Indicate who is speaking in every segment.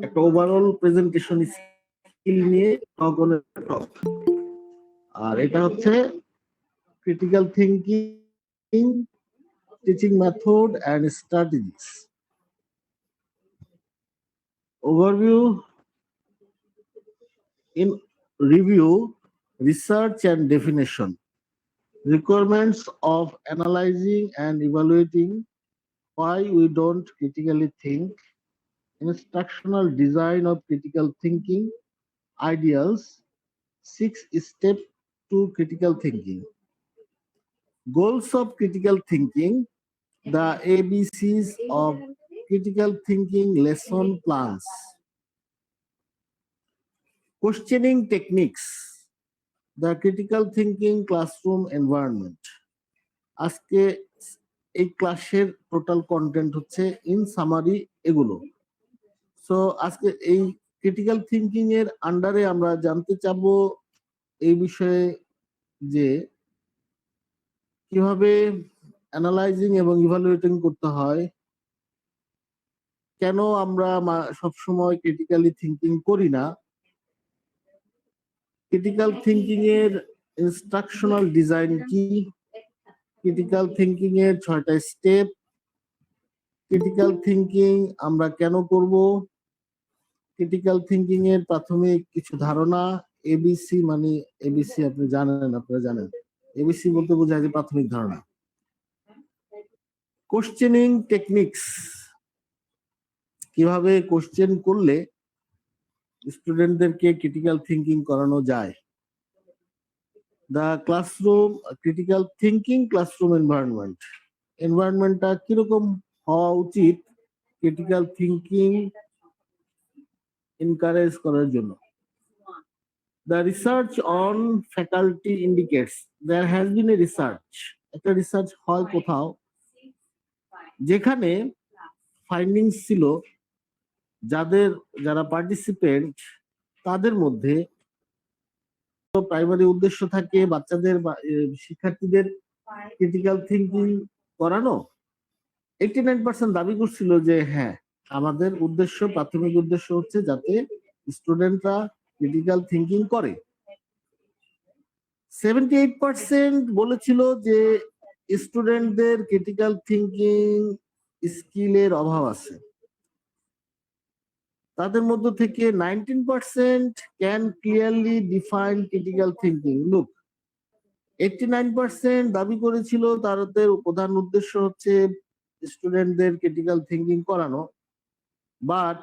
Speaker 1: একটা overall presentation skill নিয়ে টক। আর এটা হচ্ছে critical thinking, teaching method and strategies. Overview, in review, research and definition, requirements of analyzing and evaluating, why we don't critically think, instructional design of critical thinking, ideals, 6 steps to critical thinking, goals of critical thinking, the ABCs of critical thinking lesson plans, questioning techniques, the critical thinking classroom environment. আজকে এই ক্লাসের total content হচ্ছে in summary এগুলো। So আজকে এই critical thinking এর আন্ডারে আমরা জানতে চাবো এই বিষয়ে যে কিভাবে অ্যানালাইজিং এবং ইভালুয়েটিং করতে হয়, কেন আমরা সবসময় ক্রিটিক্যালি থিঙ্কিং করি না, ক্রিটিক্যাল থিঙ্কিং এর ইনস্ট্রাকশনাল ডিজাইন কি, ক্রিটিক্যাল থিঙ্কিং এর 6টা স্টেপ, ক্রিটিক্যাল থিঙ্কিং আমরা কেন করব, ক্রিটিক্যাল থিঙ্কিং এর প্রাথমিক কিছু ধারণা, এবিসি মানে এবিসি আপনারা জানেন এবিসি বলতে বোঝায় যে প্রাথমিক ধারণা, কোশ্চেনিং টেকনিক্স, কিভাবে কোশ্চেন করলে স্টুডেন্টদেরকে ক্রিটিক্যাল থিঙ্কিং করানো যায়, the classroom critical thinking classroom এনভায়রনমেন্টটা কিরকম হওয়া উচিত ক্রিটিক্যাল থিঙ্কিং এনকারেজ করার জন্য। The research on faculty indicates there has been a research. একটা রিসার্চ হয় কোথাও যেখানে ফাইন্ডিংস ছিল যারা পার্টিসিপেন্ট তাদের মধ্যে প্রাইমারি উদ্দেশ্য থাকে বাচ্চাদের শিক্ষার্থীদের ক্রিটিক্যাল থিঙ্কিং করানো। 89% দাবি করছিল যে হ্যাঁ আমাদের প্রাথমিক উদ্দেশ্য হচ্ছে যাতে স্টুডেন্টরা ক্রিটিক্যাল থিঙ্কিং করে। 78% বলেছিল যে স্টুডেন্টদের ক্রিটিক্যাল থিঙ্কিং স্কিলের অভাব আছে। তাদের মধ্য থেকে 19% can clearly define critical thinking. Look, 89% দাবি করেছিল তাদের প্রধান উদ্দেশ্য হচ্ছে স্টুডেন্টদের ক্রিটিক্যাল থিঙ্কিং করানো, বাট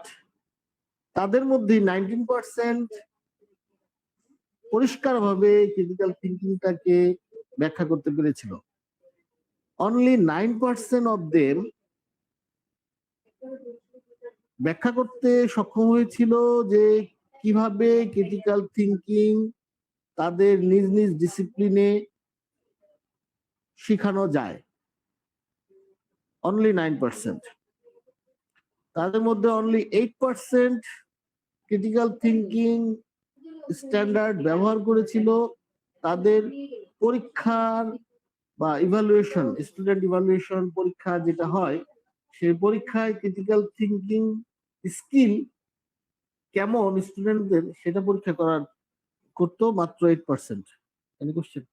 Speaker 1: তাদের মধ্যে 19% পরিষ্কারভাবে ক্রিটিক্যাল থিঙ্কিংটাকে ব্যাখ্যা করতে পেরেছিল। অনলি 9% অফ দেম ব্যাখ্যা করতে সক্ষম হয়েছিল যে কিভাবে ক্রিটিক্যাল থিঙ্কিং তাদের নিজ নিজ ডিসিপ্লিনে শেখানো যায়। অনলি 9%। তাদের মধ্যে অনলি 8% ক্রিটিক্যাল থিঙ্কিং স্ট্যান্ডার্ড ব্যবহার করেছিল তাদের পরীক্ষার বা ইভালুয়েশন, স্টুডেন্ট ইভালুয়েশন পরীক্ষা যেটা হয় সেই পরীক্ষায় ক্রিটিক্যাল থিঙ্কিং স্কিল কেমন স্টুডেন্টদের সেটা পরীক্ষা করতো মাত্র 8%। Any question?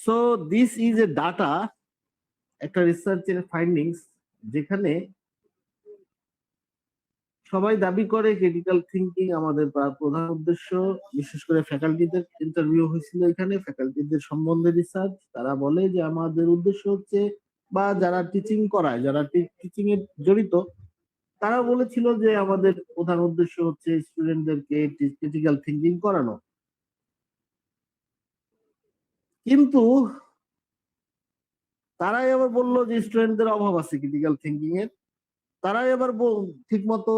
Speaker 1: So this is a data, একটা রিসার্চের ফাইন্ডিংস যেখানে সবাই দাবি করে ক্রিটিক্যাল থিঙ্কিং আমাদের প্রধান উদ্দেশ্য। বিশেষ করে ফ্যাকাল্টিদের ইন্টারভিউ হয়েছিল এখানে, ফ্যাকাল্টিদের সম্বন্ধে রিসার্চ। তারা বলে যে আমাদের উদ্দেশ্য হচ্ছে, বা যারা টিচিং করায়, যারা টিচিং এ জড়িত, তারা বলেছিল যে আমাদের প্রধান উদ্দেশ্য হচ্ছে স্টুডেন্টদেরকে ক্রিটিক্যাল থিঙ্কিং করানো। কিন্তু তারাই আবার বললো যে স্টুডেন্টদের অভাব আছে ক্রিটিক্যাল থিঙ্কিং এর। তারাই আবার ঠিক মতো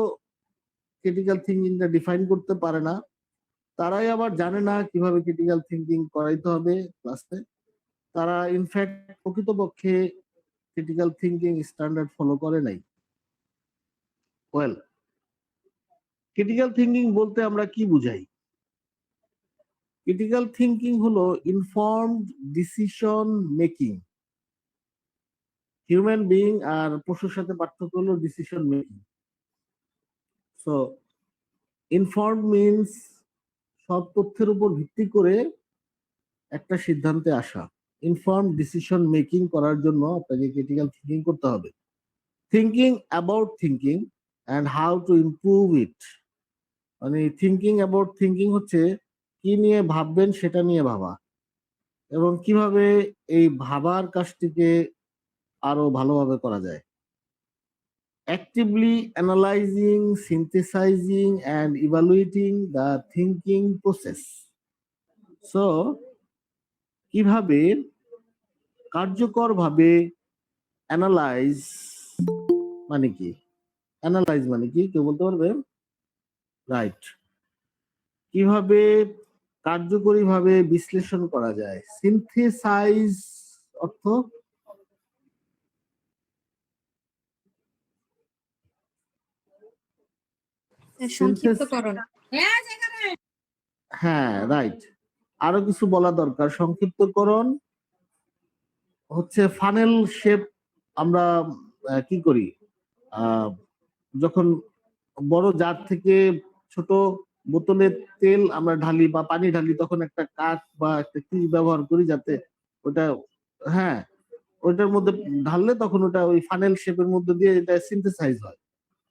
Speaker 1: ক্রিটিক্যাল থিঙ্কিংটা ডিফাইন করতে পারে না। তারাই আবার জানে না কিভাবে ক্রিটিক্যাল থিঙ্কিং করাইতে হবে ক্লাসে। তারা ইনফ্যাক্ট প্রকৃতপক্ষে ক্রিটিক্যাল থিঙ্কিং স্ট্যান্ডার্ড ফলো করে নাই। ওয়েল, ক্রিটিক্যাল থিঙ্কিং বলতে আমরা কি বুঝাই? ক্রিটিক্যাল থিঙ্কিং হলো informed decision making. Human being আর পশুর সাথে পার্থক্য হলো decision making. So informed means সব তথ্যের উপর ভিত্তি করে একটা সিদ্ধান্তে আসা। ইনফর্ম ডিসিশন মেকিং করার জন্য আপনাকে ক্রিটিক্যাল থিঙ্কিং করতে হবে। Thinking about thinking and how to improve it. মানে থিঙ্কিং অ্যাবাউট থিঙ্কিং হচ্ছে কি নিয়ে ভাববেন সেটা নিয়ে ভাবা, এবং কিভাবে এই ভাবার কাজটিকে আরো ভালোভাবে করা যায়। Actively analysing, synthesising and evaluating the thinking process. So কিভাবে কার্যকরভাবে অ্যানালাইজ মানে কি? অ্যানালাইজ মানে কি কেউ বলতে পারবে? রাইট। কিভাবে কার্যকরীভাবে বিশ্লেষণ করা যায়। সিনথেসাইজ অর্থ
Speaker 2: সংক্ষিপ্তকরণ।
Speaker 1: হ্যাঁ, রাইট। আরো কিছু বলা দরকার। সংক্ষিপ্তকরণ হচ্ছে ফানেল শেপ। আমরা কি করি যখন বড় জার থেকে ছোট বোতলে তেল আমরা ঢালি বা পানি ঢালি, তখন একটা কাঠ বা একটা কি ব্যবহার করি যাতে ওটা, হ্যাঁ, ওইটার মধ্যে ঢাললে তখন ওটা ওই ফানেল শেপের মধ্যে দিয়ে এটা সিনথেসাইজ হয়।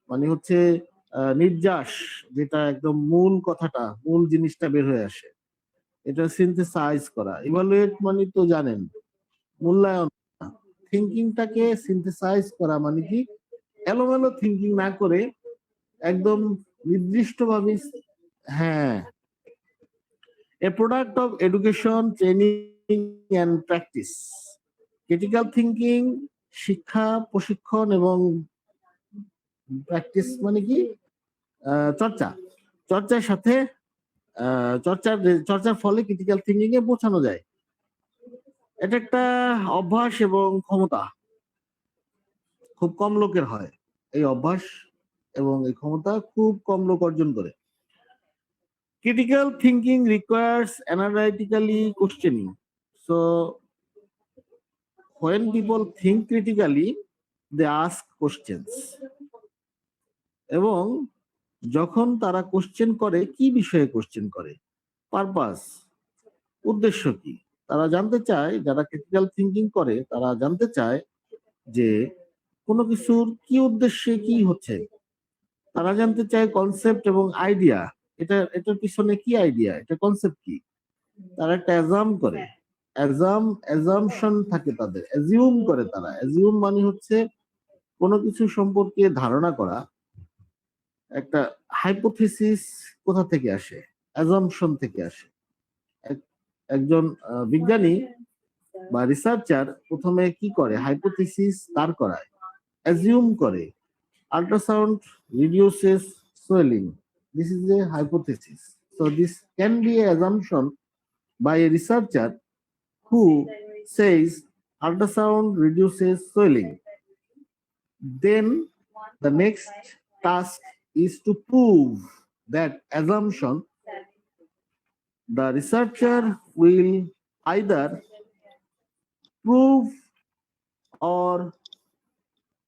Speaker 1: মানে হচ্ছে নির্যাস, যেটা একদম মূল কথাটা, মূল জিনিসটা বের হয়ে আসে, এটা সিনথেসাইজ করা। ইভালুয়েট মানে তো জানেন, মূল্যায়ন। থিঙ্কিংটাকে সিনথেসাইজ করা মানে কি এলোমেলো থিঙ্কিং না করে একদম নির্দিষ্টভাবে। হ্যাঁ, a product of education, training and practice. Critical thinking শিক্ষা, প্রশিক্ষণ এবং প্র্যাকটিস মানে কি চর্চা, চর্চার সাথে চর্চার ফলে ক্রিটিক্যাল থিঙ্কিং এ পৌঁছানো যায়। এটা একটা অভ্যাস এবং ক্ষমতা, খুব কম লোকের হয় এই অভ্যাস এবং এই ক্ষমতা, খুব কম লোক অর্জন করে। Critical thinking requires analytically questioning. So when people think critically they ask questions, এবং যখন তারা কোশ্চেন করে, কি বিষয়ে কোশ্চেন করে, পারপাস, উদ্দেশ্য কি, তারা জানতে চায়। যারা ক্রিটিক্যাল থিঙ্কিং করে তারা জানতে চায় যে কোনো কিছুর কি উদ্দেশ্যে কি হচ্ছে। তারা জানতে চায় কনসেপ্ট এবং আইডিয়া, এটার পিছনে কি আইডিয়া, এটা কনসেপ্ট কি। তারা একটা অ্যাজাম করে, অ্যাজাম্পশন থাকে তাদের, অ্যাজিউম করে তারা। অ্যাজিউম মানে হচ্ছে কোনো কিছু সম্পর্কে ধারণা করা। একটা হাইপোথিসিস কোথা থেকে আসে? অ্যাজাম্পশন থেকে আসে। একজন বিজ্ঞানী বা রিসার্চার প্রথমে কি করে? হাইপোথিসিস দাঁড় করায়, অ্যাজিউম করে। Ultrasound reduces swelling. This is a hypothesis. So this can be an assumption by a researcher who says ultrasound reduces swelling. Then the next task is to prove that assumption. The researcher will either prove or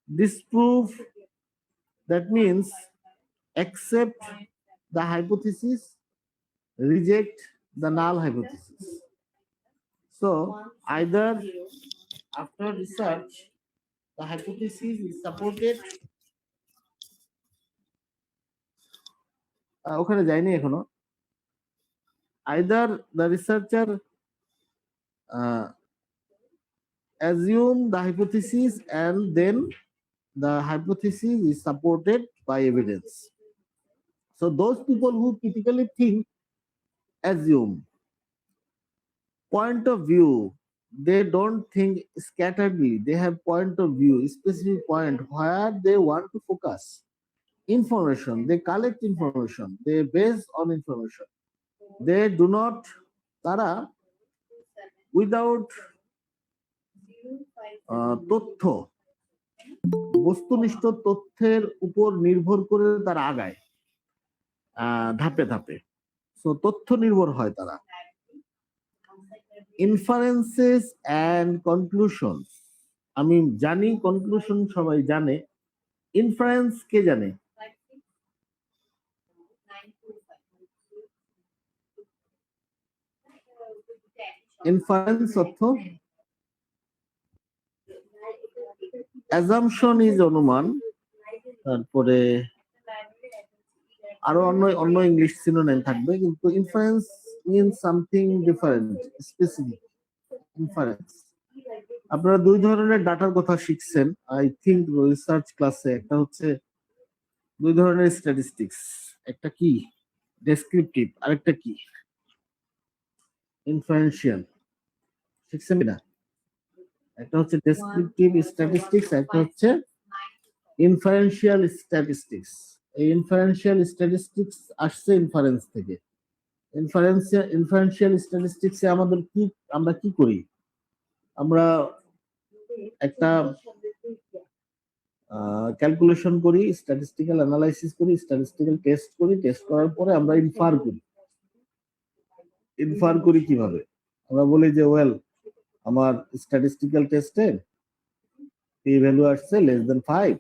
Speaker 1: disprove. That means accept the hypothesis, reject the null hypothesis. So either after research the hypothesis is supported, ওখানে যায়নি এখনো। Either the researcher assume the hypothesis and then the hypothesis is supported by evidence. So those people who critically think assume. Point of view, they don't think scatteredly, they have point of view, specific point where they want to focus. Information, they collect information, they base on information, they do not, তারা without তথ্য, বস্তুনিষ্ঠ তথ্যের উপর নির্ভর করে তারা আগায় ধাপে ধাপে। সো তথ্য নির্ভর হয় তারা। Inferences and conclusions, আমি জানি কনক্লুশন সবাই জানে, ইনফারেন্স কে জানে? ইনফারেন্স অর্থ অ্যাজাম্পশন ইজ অনুমান, তারপরে আরো অন্য অন্য ইংলিশ সিনোনিম থাকবে, কিন্তু inference means something different, specific inference. আপনারা দুই ধরনের ডাটার কথা শিখছেন আই থিংক রিসার্চ ক্লাসে। একটা হচ্ছে দুই ধরনের স্ট্যাটিস্টিক্স, একটা কি ডেসক্রিপটিভ, আরেকটা কি ইনফারেন্সিয়াল। শিখছেন না? একটা হচ্ছে ডেসক্রিপটিভ স্ট্যাটিস্টিক্স, একটা হচ্ছে ইনফারেন্সিয়াল স্ট্যাটিস্টিক্স। এই ইনফারেন্সিয়াল স্ট্যাটিস্টিক্স আসছে ইনফারেন্স থেকে। ইনফারেন্সিয়াল স্ট্যাটিস্টিক্সে আমাদের কি, আমরা কি করি? আমরা একটা ক্যালকুলেশন করি, স্ট্যাটিস্টিক্যাল অ্যানালাইসিস করি, স্ট্যাটিস্টিক্যাল টেস্ট করি, টেস্ট করার পরে আমরা ইনফার করি। ইনফার করি কিভাবে? আমরা বলি যে ওয়েল, আমার স্ট্যাটিস্টিক্যাল টেস্টে পি ভ্যালু আসছে লেস দেন 5।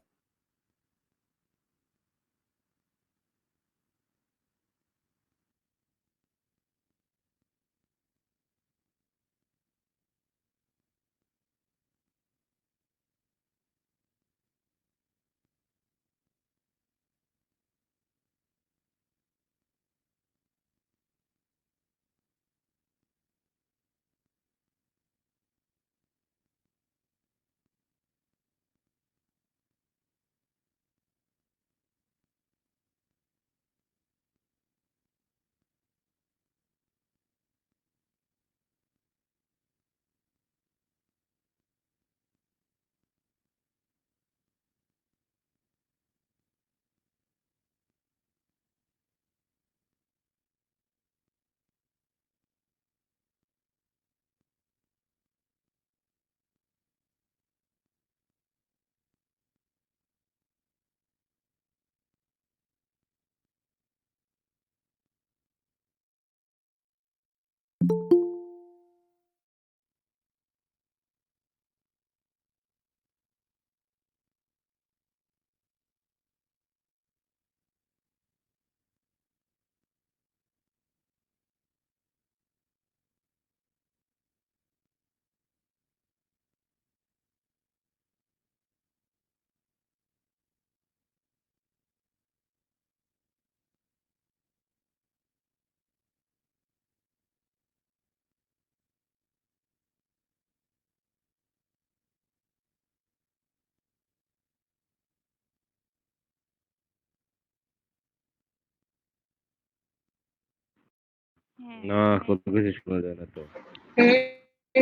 Speaker 3: না, কত কিছু শোনা যায় না তো।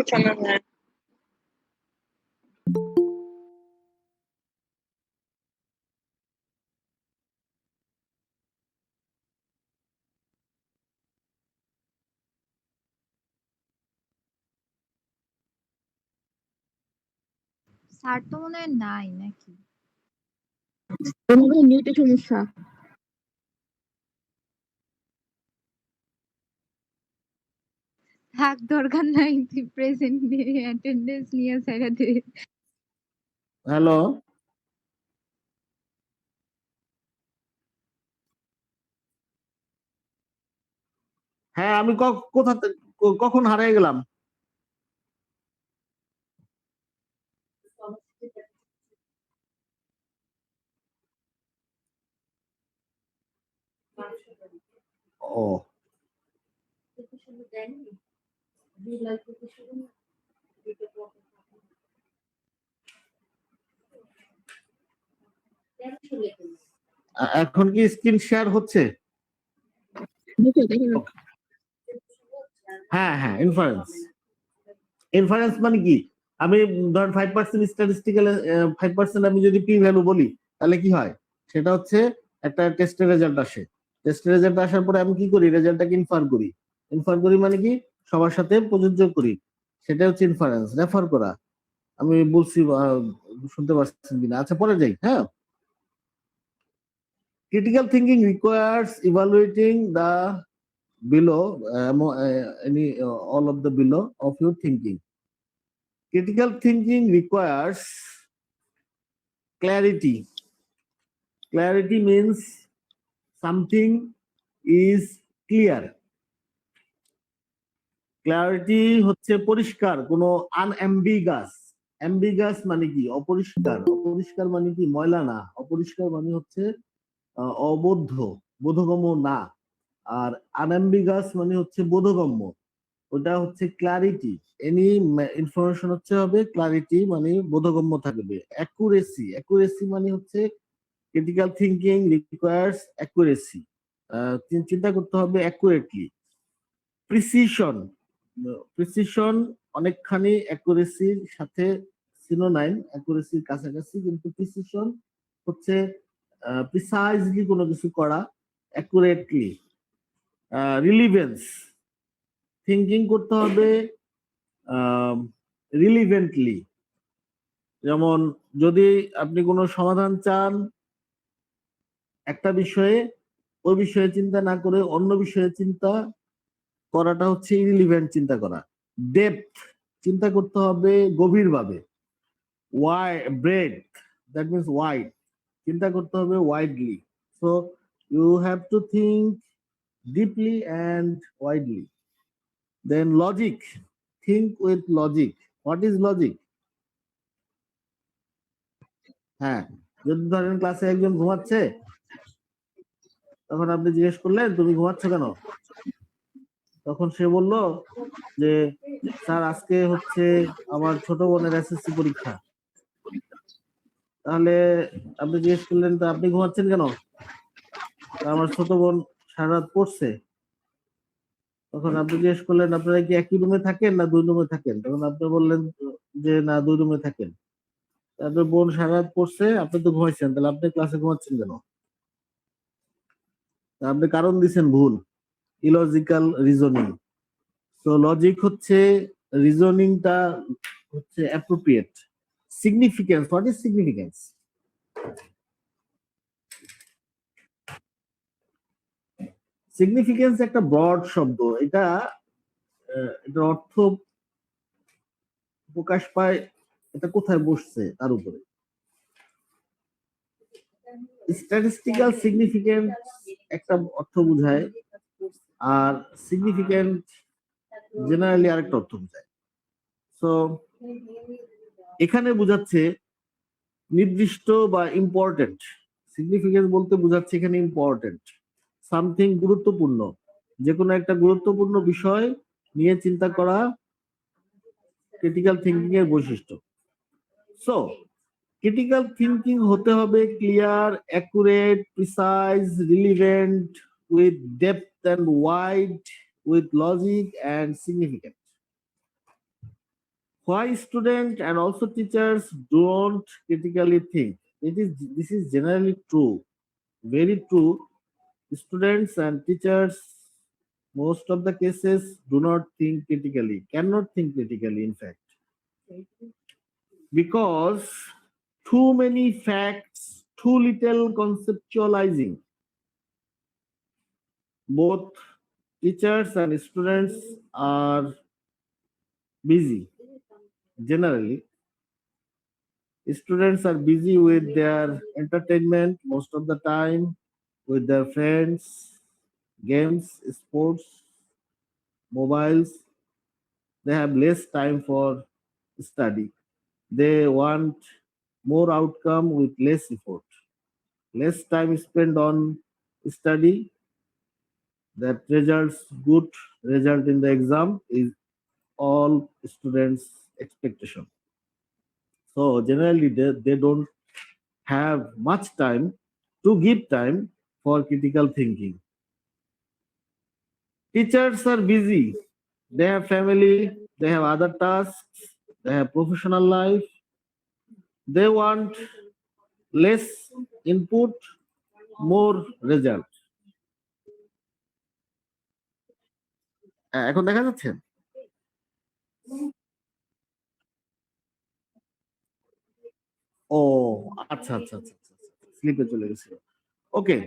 Speaker 2: শোনা যায়।
Speaker 4: স্যার তো মনে হয় নাই নাকি?
Speaker 2: নেটে সমস্যা।
Speaker 4: থাক, দরকার নাই, তুই প্রেজেন্ট অ্যাটেন্ডেন্স নিয়ে ছেড়ে দে।
Speaker 1: হ্যালো, হ্যাঁ আমি কখন হারিয়ে গেলাম? ও, এখন কি স্ক্রিন শেয়ার হচ্ছে? হ্যাঁ হ্যাঁ, ইনফারেন্স। ইনফারেন্স মানে কি? আমি ধরেন 5% স্ট্যাটিস্টিক্যাল 5% আমি যদি পি ভ্যালু বলি, তাহলে কি হয়? সেটা হচ্ছে একটা টেস্টের রেজাল্ট আসে। টেস্টের রেজাল্ট আসার পরে আমি কি করি? রেজাল্টটাকে ইনফার করি। ইনফার করি মানে কি? সবার সাথে প্রযোজ্য করি। সেটা হচ্ছে ইনফারেন্স, রেফার করা। আমি বলছি, শুনতে পাচ্ছেন কিনা? আচ্ছা, পরে যাই। হ্যাঁ, critical thinking requires evaluating the below, any all of the below of your thinking. Critical thinking requires clarity. Clarity means something is clear. Clarity হচ্ছে পরিষ্কার, কোনো আনঅ্যাম্বিগাস। অ্যাম্বিগাস মানে কি? অপরিষ্কার। অপরিষ্কার মানে কি? ময়লা না। অপরিষ্কার মানে হচ্ছে অবোধ্য, বোধগম্য না। আর আনঅ্যাম্বিগাস মানে হচ্ছে বোধগম্য, ওটা হচ্ছে ক্লারিটি। এনি ইনফরমেশন হচ্ছে হবে ক্লারিটি মানে বোধগম্য থাকবে। অ্যাকুরেসি, অ্যাকুরেসি মানে হচ্ছে ক্রিটিক্যাল থিঙ্কিং রিকোয়ার্স অ্যাকুরেসি, চিন্তা করতে হবে অ্যাকুরেটলি। প্রিসিশন, প্রিসিশন অনেকখানি অ্যাকুরেসির সাথে সিনোনাইম, অ্যাকুরেসির কাছাকাছি, কিন্তু প্রিসিশন হচ্ছে প্রিসাইজলি কোনো কিছু করা, অ্যাকুরেটলি। রিলিভেন্স, থিঙ্কিং করতে হবে রিলিভেন্টলি। যেমন যদি আপনি কোনো সমাধান চান একটা বিষয়ে, ওই বিষয়ে চিন্তা না করে অন্য বিষয়ে চিন্তা করাটা হচ্ছে ইরিলিভেন্ট চিন্তা করা। ডেপথ, চিন্তা করতে হবে গভীরভাবে। ব্রেডথ, দ্যাট মিনস ওয়াইড, চিন্তা করতে হবে widely. So you have to think deeply and widely. Then logic, think with logic. What is logic? হ্যাঁ, যদি ধরেন ক্লাসে একজন ঘুমাচ্ছে, তখন আপনি জিজ্ঞেস করলেন তুমি ঘুমাচ্ছ কেন? তখন সে বলল যে স্যার আজকে হচ্ছে আমার ছোট বোনের এসএসসি পরীক্ষা। তাহলে আপনি জিজ্ঞেস করলেন তো আপনি ঘুমাচ্ছেন কেন? আমার ছোট বোন সারা রাত পড়ছে। তখন আপনি জিজ্ঞেস করলেন আপনারা কি একই রুমে থাকেন না 2 রুমে থাকেন? তখন আপনি বললেন যে না 2 রুমে থাকেন। তারপর বোন সারা রাত পড়ছে, আপনি তো ঘুমাইছেন, তাহলে আপনি ক্লাসে ঘুমাচ্ছেন কেন? আপনি কারণ দিচ্ছেন ভুল, ইলজিক্যাল রিজনিং। তো লজিক হচ্ছে রিজনিংটা হচ্ছে appropriate. Significance, what is significance? Significance একটা ব্রড শব্দ, এটা এটার অর্থ প্রকাশ পায় এটা কোথায় বসছে তার উপরে। স্ট্যাটিস্টিক্যাল সিগনিফিকেন্স একটা অর্থ বোঝায়, আর সিগনিফিকেন্ট জেনারেলি আরেকটা অর্থ বোঝায়। সো এখানে বোঝাচ্ছে নির্দিষ্ট বা ইম্পর্টেন্ট। সিগনিফিকেন্স বলতে বোঝাচ্ছে এখানে ইম্পর্টেন্ট, সামথিং গুরুত্বপূর্ণ, যে কোনো একটা গুরুত্বপূর্ণ বিষয় নিয়ে চিন্তা করা ক্রিটিক্যাল থিঙ্কিং এর বৈশিষ্ট্য। সো ক্রিটিক্যাল থিঙ্কিং হতে হবে clear, accurate, precise, relevant, with depth and wide, with logic and significant. Why students and also teachers don't critically think? This is generally true, very true. Students and teachers, most of the cases, do not think critically, cannot think critically, in fact, because too many facts, too little conceptualizing. Both teachers and students are busy. Generally, students are busy with their entertainment most of the time, with their friends, games, sports, mobiles. They have less time for study. They want more outcome with less effort. Less time spent on study, that results good result in the exam is all students' expectation. So generally they don't have much time to give time for critical thinking. Teachers are busy. They have family, they have other tasks, they have professional life. They want less input, more result. এখন দেখা যাচ্ছে? ও আচ্ছা আচ্ছা আচ্ছা, স্লিপে চলে গেছিল। ওকে,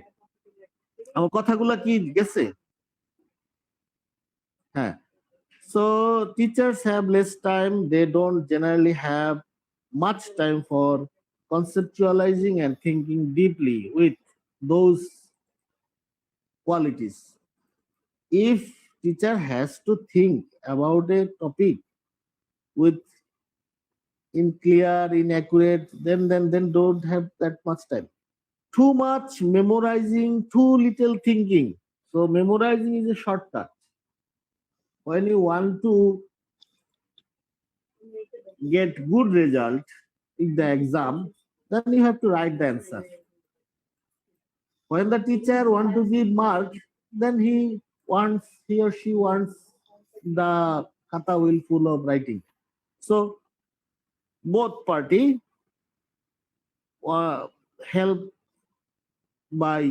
Speaker 1: আমার কথাগুলো কি গেছে? হ্যাঁ। So teachers have less time. They don't generally have much time for conceptualizing and thinking deeply with those qualities. If teacher has to think about a topic with in clear, inaccurate, then don't have that much time. Too much memorizing, too little thinking. So memorizing is a shortcut. When you want to get good result in the exam, then you have to write the answer. When the teacher wants to give mark, then he or she wants the kata will full of writing. So both party help by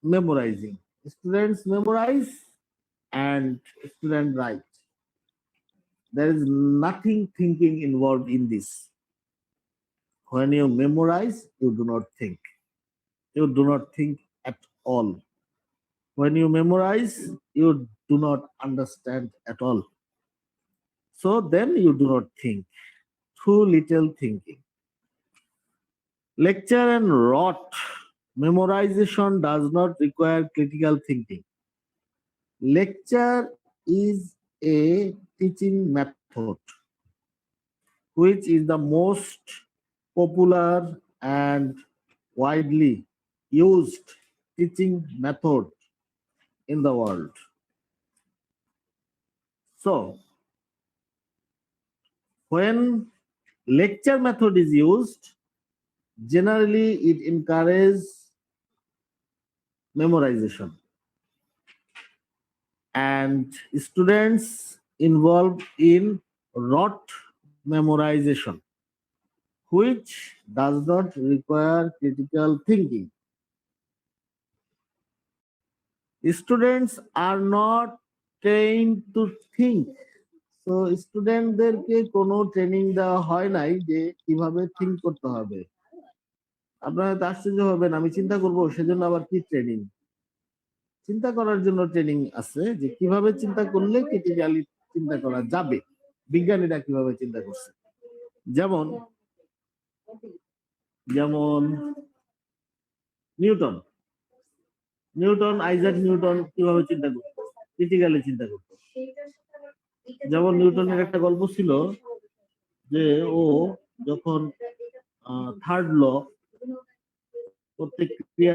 Speaker 1: memorizing. Students memorize and student write. There is nothing thinking involved in this. When you memorize, you do not think. You do not think at all. When you memorize, you do not understand at all. So then you do not think. Too little thinking. Lecture and rote memorization does not require critical thinking. Lecture is a teaching method which is the most popular and widely used teaching method in the world. So, when lecture method is used, generally it encourages memorization. And students involved in rote memorization, which does not require critical thinking. Students are not trained to think. So স্টুডেন্টদেরকে কোনো training দেওয়া হয় নাই যে কিভাবে think করতে হবে। আপনারা তো আশ্চর্য হবেন, আমি চিন্তা করব সেজন্য আবার কি ট্রেনিং? চিন্তা করার জন্য ট্রেনিং আছে যে কিভাবে চিন্তা করলে ক্রিটিক্যালি চিন্তা করা যাবে, বিজ্ঞানীরা কিভাবে চিন্তা করছে। যেমন যেমন নিউটন আইজাক নিউটন কিভাবে চিন্তা করতো, ক্রিটিক্যালি চিন্তা করতো। যেমন নিউটনের একটা গল্প ছিল যে ও যখন থার্ড ল, প্রত্যেক ক্রিয়া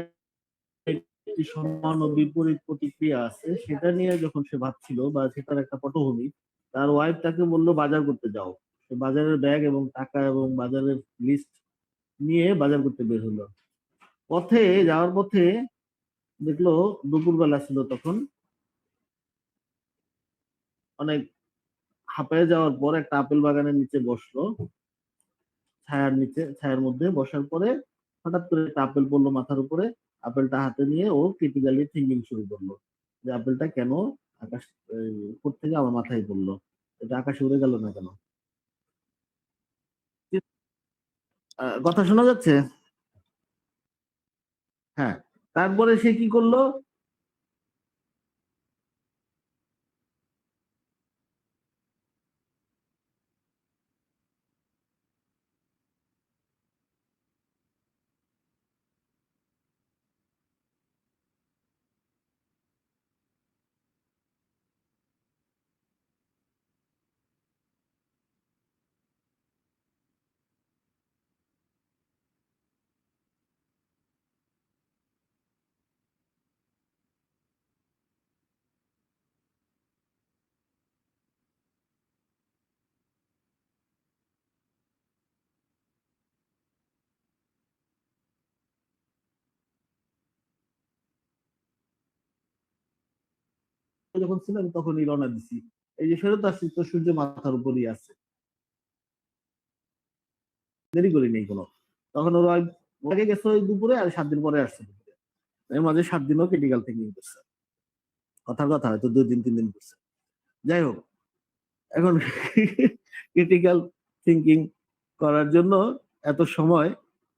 Speaker 1: একটি সমান ও বিপরীত প্রতিক্রিয়া আছে, সেটা নিয়ে যখন সে ভাবছিল বা সেটার একটা পটভূমি, তার ওয়াইফ তাকে বললো বাজার করতে যাও। সে বাজারের ব্যাগ এবং টাকা এবং বাজারের লিস্ট নিয়ে বাজার করতে বের হলো। যাওয়ার পথে দেখলো দুপুরবেলা ছিল, তখন অনেক হাঁপায়ে যাওয়ার পর একটা আপেল বাগানের নিচে বসলো, ছায়ার মধ্যে বসার পরে হঠাৎ করে একটা আপেল পড়লো মাথার উপরে। আপেলটা হাতে নিয়ে ও ক্রিটিক্যালি থিঙ্কিং শুরু করলো যে আপেলটা কেন আকাশ উপর থেকে আমার মাথায় পড়লো, এটা আকাশে উড়ে গেল না কেন? কথা শোনা যাচ্ছে? হ্যাঁ। তারপরে সে কি করলো? যখন ছিলাম তখনই রওনা দিছি, এই যে ফেরত আসছি তো সূর্য মাথার উপরই আছে, দেরি করি নেই কোনো। তখন ওরা আগে গেছে ওই দুপুরে, আর 7 দিন পরে আসছে। এর মাঝে 7 দিনও ক্রিটিক্যাল থিঙ্কিং করছে। কথার কথা হয়তো 2 দিন 3 দিন করছে। যাই হোক, এখন ক্রিটিক্যাল থিঙ্কিং করার জন্য এত সময়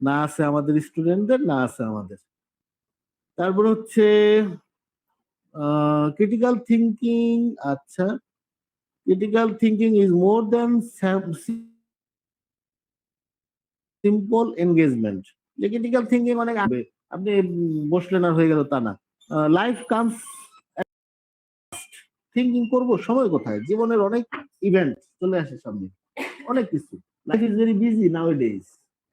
Speaker 1: না আছে আমাদের স্টুডেন্টদের, না আছে আমাদের। তারপর হচ্ছে ক্রিটিক্যাল থিঙ্কিং। আচ্ছা, Critical thinking is more than simple engagement. যে ক্রিটিক্যাল থিঙ্কিং অনেক আগে আপনি বসলেন আর হয়ে গেল তা না। লাইফ কামস, থিঙ্কিং করব সময় কোথায়? জীবনের অনেক ইভেন্ট চলে আসে সামনে, অনেক কিছু। Life is very busy now days.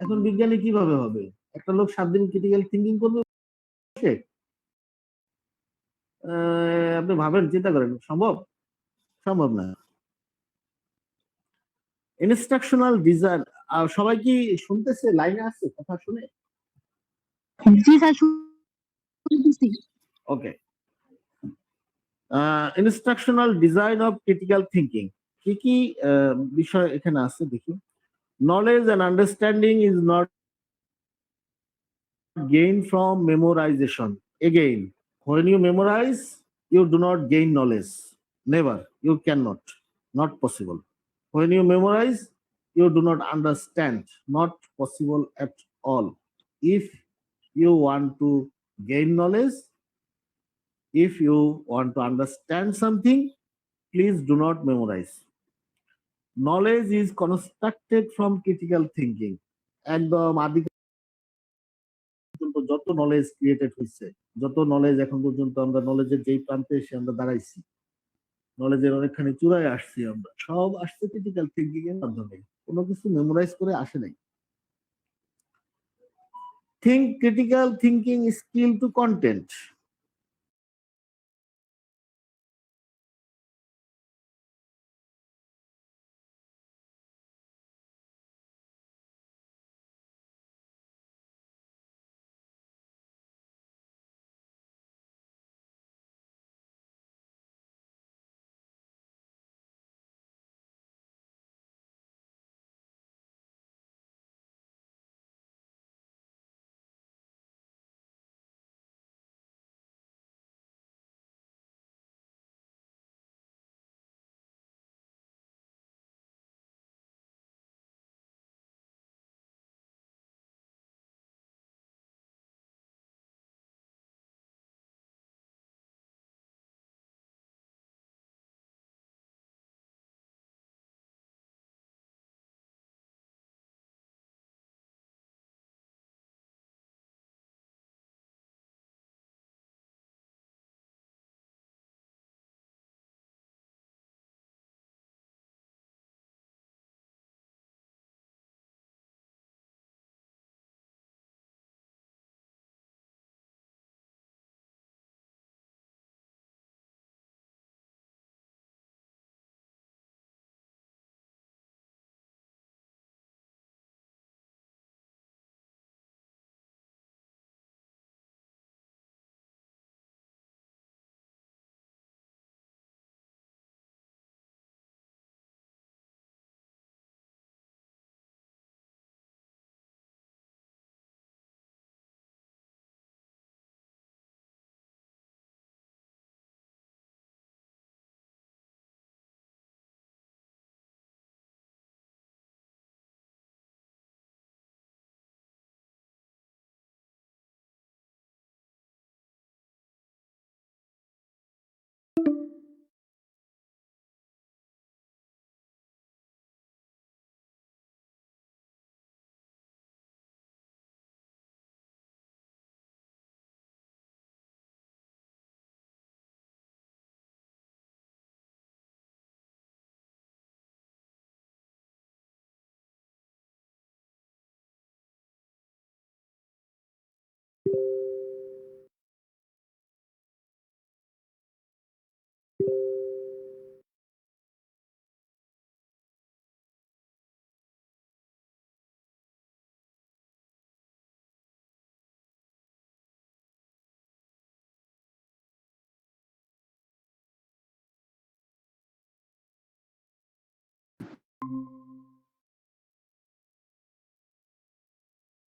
Speaker 1: এখন বিজ্ঞানী কিভাবে হবে? একটা লোক 7 দিন ক্রিটিক্যাল থিঙ্কিং করবে? আপনি ভাবেন, চিন্তা করেন, সম্ভব? সম্ভব না। ইনস্ট্রাকশনাল ডিজাইন, সবাই কি শুনতেছে? লাইনে আছে? কথা শুনে?
Speaker 4: জি স্যার, শুনতেছি।
Speaker 1: Okay. Instructional design of critical thinking, কি কি বিষয় এখানে আছে দেখি। Knowledge and understanding is not gained from memorization. Again, when you memorize, you do not gain knowledge. Never. You cannot. Not possible. When you memorize, you do not understand. Not possible at all. If you want to gain knowledge, if you want to understand something, please do not memorize. Knowledge is constructed from critical thinking. একদম আদি পর্যন্ত যত knowledge created হয়েছে, যত knowledge এখন পর্যন্ত আমরা নলেজের যেই প্রান্তে এসে আমরা দাঁড়াইছি, নলেজের অনেকখানি চূড়ায় আসছি আমরা, সব আসছে ক্রিটিক্যাল থিঙ্কিং এর মাধ্যমে। কোনো কিছু মেমোরাইজ করে আসে নাই। Think critical thinking skill to content.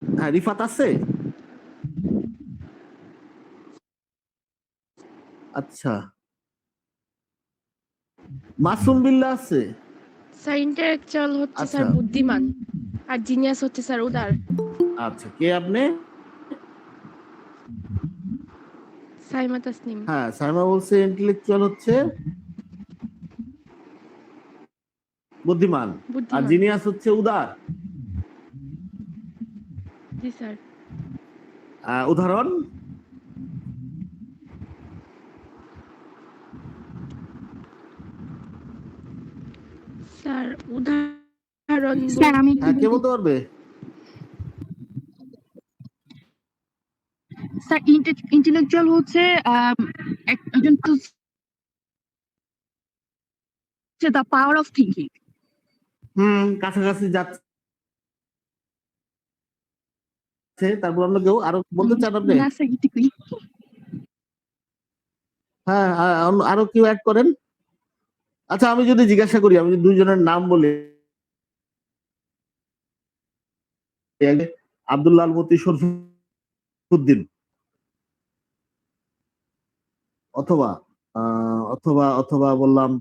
Speaker 1: হ্যাঁ, রিফাত আছে? আচ্ছা, মাসুম বিল্লাহ আছে?
Speaker 5: স্যার ইন্টেলেকচুয়াল হচ্ছে স্যার
Speaker 1: আচ্ছা।
Speaker 5: বুদ্ধিমান, আর জিনিয়াস হচ্ছে স্যার উদার।
Speaker 1: আচ্ছা, কে আপনি?
Speaker 5: সাইমা তাসনিম।
Speaker 1: হ্যাঁ, সাইমা বলছে ইন্টেলেকচুয়াল হচ্ছে বুদ্ধিমান। আর
Speaker 5: বুদ্ধিমান
Speaker 1: জিনিয়াস হচ্ছে উদার।
Speaker 5: জি স্যার
Speaker 1: উদাহরণ
Speaker 5: স্যার উদাহরণ
Speaker 4: স্যার আমি একটু
Speaker 1: হ্যাঁ কে
Speaker 4: বলতে
Speaker 1: বলতে পারবে?
Speaker 4: স্যার ইন্টেলেকচুয়াল হচ্ছে একজন দ্য পাওয়ার অফ থিঙ্কিং।
Speaker 1: কাছাকাছি যাচ্ছে। তারপর আমরা কেউ আরো বলতে চান আপনি?
Speaker 4: না স্যার ইটিকুই।
Speaker 1: হ্যাঁ আরো কেউ অ্যাড করেন। আচ্ছা আমি যদি জিজ্ঞাসা করি, আমি যদি দুইজনের নাম বলি, আব্দুল্লাহ আল মতি শরফুদ্দিন, অথবা অথবা অথবা বললাম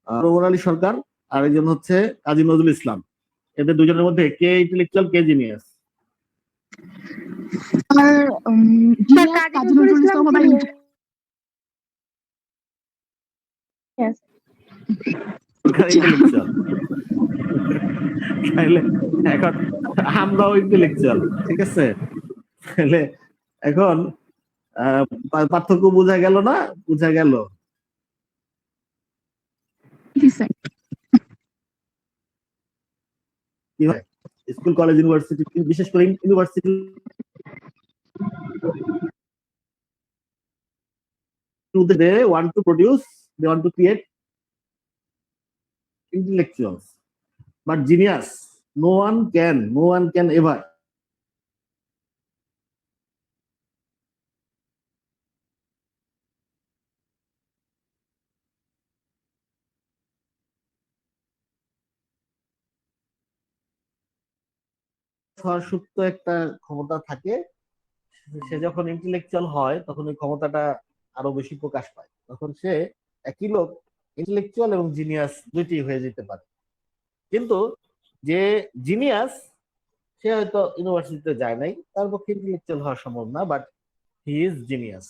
Speaker 1: রোমন আলী সরকার, আর একজন হচ্ছে কাজী নজরুল ইসলাম। এদের দুজনের মধ্যে কে ইন্টেলেকচুয়াল, কে জিনিয়াস?
Speaker 4: আর
Speaker 2: sir Kazi Nazrul Islam genius।
Speaker 1: Intellectual. তাহলে এখন আমরাও ইন্টেলেকচুয়াল, ঠিক আছে? তাহলে এখন পার্থক্য বোঝা গেল না? বোঝা গেল।
Speaker 4: স্যার
Speaker 1: কি হয় স্কুল, কলেজ, ইউনিভার্সিটি, বিশেষ করে university they want to produce, they want to create intellectuals, but genius no one can ever হওয়ার সুপ্ত একটা ক্ষমতা থাকে। সে যখন ইন্টেলেকচুয়াল হয় তখন ওই ক্ষমতাটা আরো বেশি প্রকাশ পায়। তখন সে একই লোক ইন্টেলেকচুয়াল এবং জিনিয়াস দুইটি হয়ে যেতে পারে। কিন্তু যে জিনিয়াস সে হয়তো ইউনিভার্সিটিতে যায় নাই, তার পক্ষে ইন্টেলেকচুয়াল হওয়া সম্ভব না, but he is genius.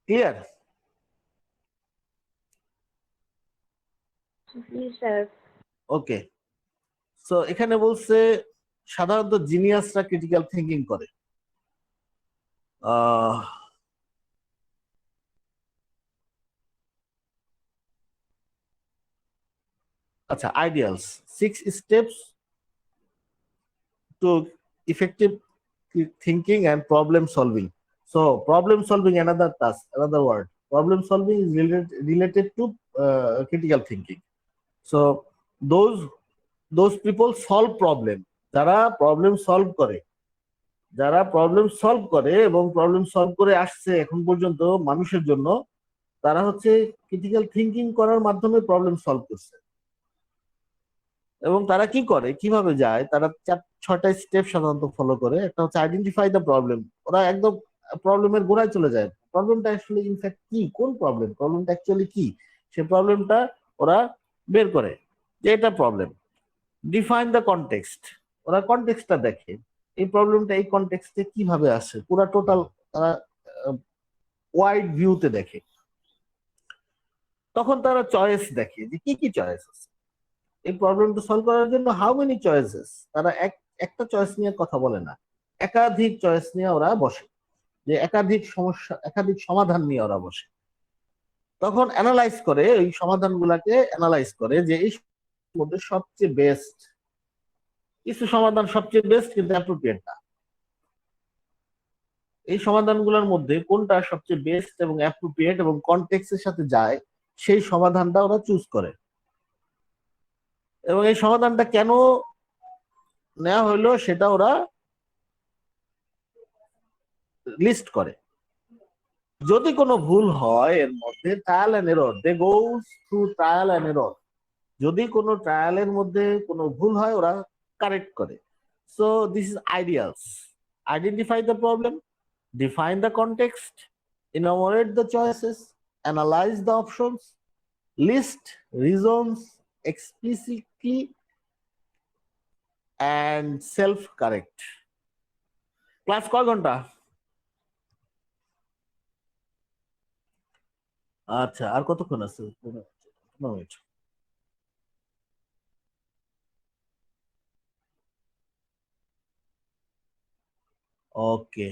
Speaker 1: Clear? Okay. So এখানে বলছে সাধারণত জিনিয়াসরা ক্রিটিক্যাল থিঙ্কিং করে। আচ্ছা, ideals 6 steps to effective thinking and problem solving. So problem solving, another task, another word. Problem solving is related to critical thinking. So those people solve problem. যারা problem solve করে এবং problem solve করে আসছে এখন পর্যন্ত মানুষের জন্য, তারা হচ্ছে ক্রিটিক্যাল থিঙ্কিং করার মাধ্যমে প্রবলেম সলভ করছে। এবং তারা কি করে, কিভাবে যায়, তারা 6টা স্টেপ সাধারণত ফলো করে। একটা হচ্ছে আইডেন্টিফাই দ্য প্রবলেম। ওরা একদম প্রবলেমের গোড়ায় চলে যায়। প্রবলেমটা অ্যাকচুয়ালি ইনফ্যাক্ট কি, কোন প্রবলেমটা অ্যাকচুয়ালি কি, সে প্রবলেমটা ওরা বের করে যে এটা প্রবলেম। ডিফাইন দ্য কনটেক্সট, ওরা কনটেক্সটটা দেখে, এই প্রবলেমটা এই কনটেক্সটে কিভাবে আসে, পুরা টোটাল তারা ওয়াইড ভিউতে দেখে। তখন তারা চয়েস দেখে যে কি কি চয়েস আছে এই প্রবলেমটা সলভ করার জন্য। হাউ মেনি চয়েসেস, তারা একটা চয়েস নিয়ে কথা বলে না, একাধিক চয়েস নিয়ে ওরা বসে, যে একাধিক সমস্যা, একাধিক সমাধান নিয়ে ওরা বসে। তখন অ্যানালাইজ করে, এই সমাধানগুলাকে অ্যানালাইজ করে যে এই মধ্যে সবচেয়ে বেস্ট, কিছু সমাধান সবচেয়ে বেস্ট কিন্তু অ্যাপ্রোপ্রিয়েট না, এই সমাধানগুলোর মধ্যে কোনটা সবচেয়ে বেস্ট এবং অ্যাপ্রোপ্রিয়েট এবং কনটেক্সটের সাথে যায়, সেই সমাধানটা ওরা চুজ করে। এবং এই সমাধানটা কেন নেওয়া হলো সেটা ওরা লিস্ট করে। যদি কোনো ভুল হয় এর মধ্যে, trial and error, they goes through trial and error. যদি কোনো ট্রায়ালের মধ্যে কোনো ভুল হয় ওরা কারেক্ট করে। So this is ideals. Identify the problem, define the context, enumerate the choices, analyze the options, list reasons explicitly, and self-correct. Class কয় ঘন্টা? আচ্ছা, আর কতক্ষণ আছে? 15 মিনিট। ওকে,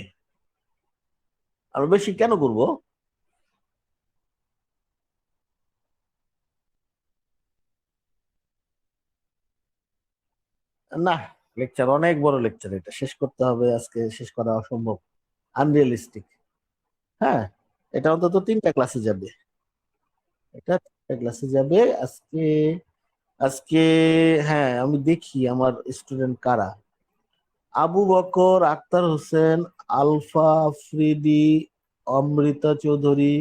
Speaker 1: আর বেশি কেন করব? না, লেকচার অনেক বড় লেকচার, এটা শেষ করতে হবে আজকে, শেষ করা অসম্ভব, আনরিয়ালিস্টিক। হ্যাঁ, এটা অন্তত 3টা ক্লাসে যাবে। এটা 3টা ক্লাসে যাবে আজকে। আজকে হ্যাঁ, আমি দেখি আমার স্টুডেন্ট কারা। আবু বকর, আক্তার হোসেন, আলফা আফ্রিদি, অমৃতা চৌধুরী।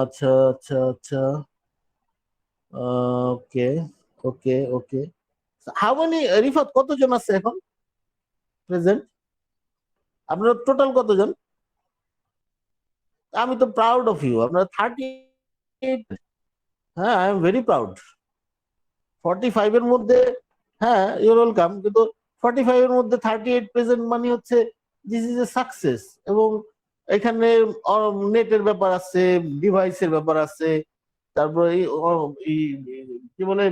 Speaker 1: আচ্ছা আচ্ছা আচ্ছা। ওকে ওকে ওকে। হাউ মেনি, রিফাত কতজন আছে এখন প্রেজেন্ট? আপনার টোটাল কতজন? আমি তো প্রাউড অফ ইউ, আপনার 38। হ্যাঁ, আই এম ভেরি প্রাউড। 45 এর মধ্যে, হ্যাঁ ইউর ওয়েলকাম, কিন্তু 45 এর মধ্যে 38 প্রেজেন্ট মানে হচ্ছে দিস ইজ এ সাকসেস। এবং এখানে নেটের ব্যাপার আছে, ডিভাইসের ব্যাপার আছে, তারপর কি বলে,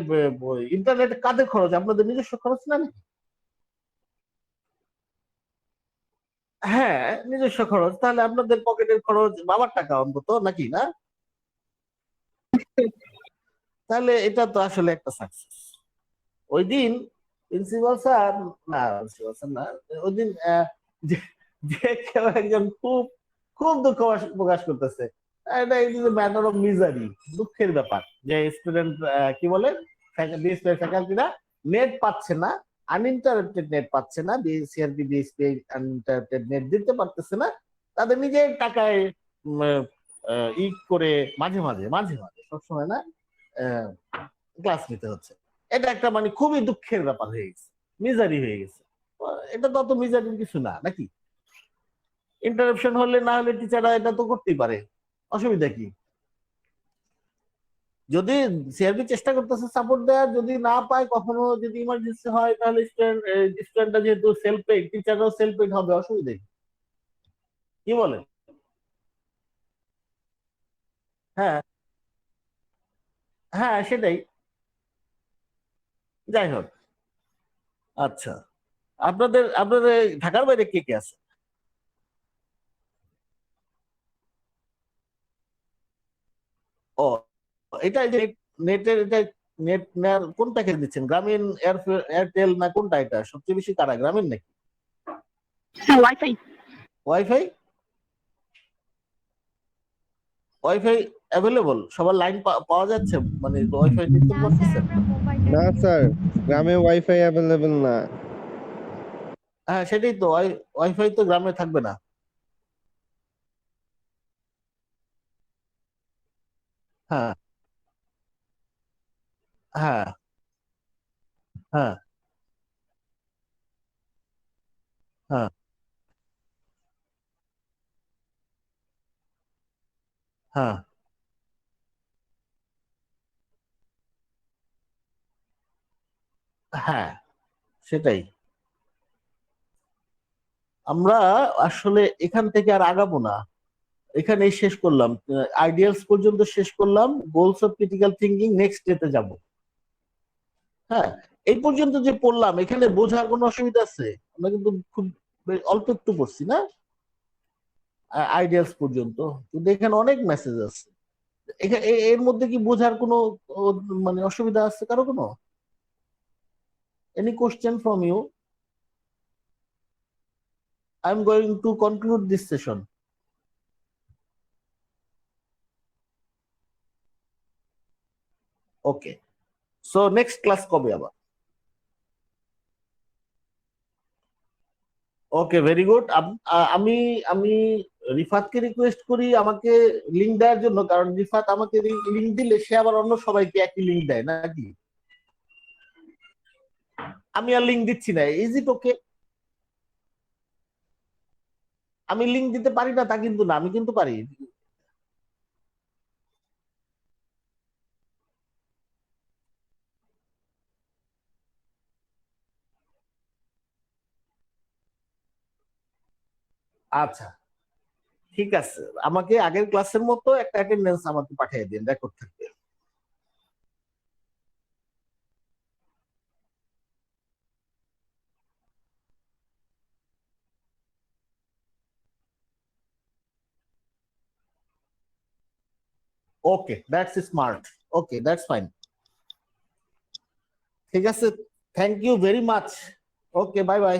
Speaker 1: ইন্টারনেট কাদের খরচ? আপনাদের নিজস্ব খরচ না নাকি? হ্যাঁ, নিজস্ব খরচ, তাহলে আপনাদের পকেটের খরচ, বাবার টাকা অন্তত, নাকি না? তাহলে এটা তো আসলে একটা সাকসেস। ওই দিন প্রিন্সিপাল স্যার, না প্রিন্সিপাল স্যার না, ওই দিন যে যে কেউ একজন খুব খুব দুঃখ প্রকাশ করতেছে। এটা it is matter of misery, দুঃখের ব্যাপার যে স্টুডেন্ট, কি বলে, ফ্যাকাল্টিরা নেট পাচ্ছে না, আনইন্টারাপ্টেড নেট পাচ্ছে না, সিআরপি বিএসপি আনইন্টারাপ্টেড নেট দিতে পারতেছে না, তাদের নিজের টাকায় উম, করে মাঝে মাঝে মাঝে মাঝে, সবসময় না, ক্লাস নিতে হচ্ছে। এটা একটা মানে খুবই দুঃখের ব্যাপার হয়ে গেছে, মিজারি হয়ে গেছে। এটা তো অত মিজারির কিছু না, নাকি? ইন্টারাপশন হলে না হলে টিচাররা এটা তো করতেই পারে, অসুবিধা কি? যদি সিআরপি চেষ্টা করতেছে সাপোর্ট দেওয়ার, যদি না পায় কখনো, যদি ইমার্জেন্সি হয়, তাহলে স্টুডেন্টরা যেহেতু সেলফ পেড, টিচাররাও সেলফ পেড হবে, অসুবিধা কি? কি বলেন? হ্যাঁ হ্যাঁ, সেটাই। যাই হোক, আচ্ছা, আপনাদের আপনাদের ঢাকার বাইরে কে কে আছে? ও, এটা এই যে নেটের, এটা নেট নেয়ার কোন প্যাকেজ দিচ্ছেন? গ্রামীণ, এয়ারটেল না কোনটা? এটা সবচেয়ে বেশি কারা, গ্রামীণ নাকি
Speaker 2: হ্যাঁ, ওয়াইফাই।
Speaker 1: ওয়াইফাই? ওয়াইফাই অ্যাভেলেবল, সবার লাইন পাওয়া যাচ্ছে, মানে ওয়াইফাই নিতে
Speaker 4: না স্যার,
Speaker 1: পারতেছেন?
Speaker 4: আমরা মোবাইলে
Speaker 3: না
Speaker 4: দিয়ে
Speaker 3: স্যার,
Speaker 4: দিচ্ছি।
Speaker 3: গ্রামে ওয়াইফাই অ্যাভেলেবেল না।
Speaker 1: হ্যাঁ, সেটাই তো, ওয়াইফাই তো গ্রামে থাকবে না। হ্যাঁ হ্যাঁ হ্যাঁ হ্যাঁ হ্যাঁ হ্যাঁ, সেটাই। আমরা আসলে এখান থেকে আর আগাবো না, এখানেই শেষ করলাম। আইডিয়ালস পর্যন্ত শেষ করলাম, goals of critical thinking next ডেতে যাব। হ্যাঁ, এই পর্যন্ত যে পড়লাম, এখানে বোঝার কোনো অসুবিধা আছে? আমরা কিন্তু খুব অল্প একটু পড়ছি না, আইডিয়ালস পর্যন্ত, কিন্তু এখানে অনেক মেসেজ আছে। এর মধ্যে কি বোঝার কোনো ও, মানে অসুবিধা আছে কারো কোনো? Any question from you? I am going to conclude this session. Okay, so next class কবে আবার? Okay, very good. আমি আমি রিফাতকে রিকোয়েস্ট করি আমাকে লিংক দেওয়ার জন্য, কারণ রিফাত আমাকে লিংক দিলে সে আবার অন্য সবাইকে একই লিংক দেয় নাকি। আমি আর লিংক দিচ্ছি না, ইজ ইট ওকে? আমি লিংক দিতে পারি না তা কিন্তু না, আমি কিন্তু পারি। আচ্ছা, ঠিক আছে, আমাকে আগের ক্লাসের মতো একটা অ্যাটেন্ডেন্স আমাকে পাঠিয়ে দিন, রেকর্ড থাকবে। Okay, that's smart. Okay, that's fine. ঠিক আছে, thank you very much. Okay, bye by.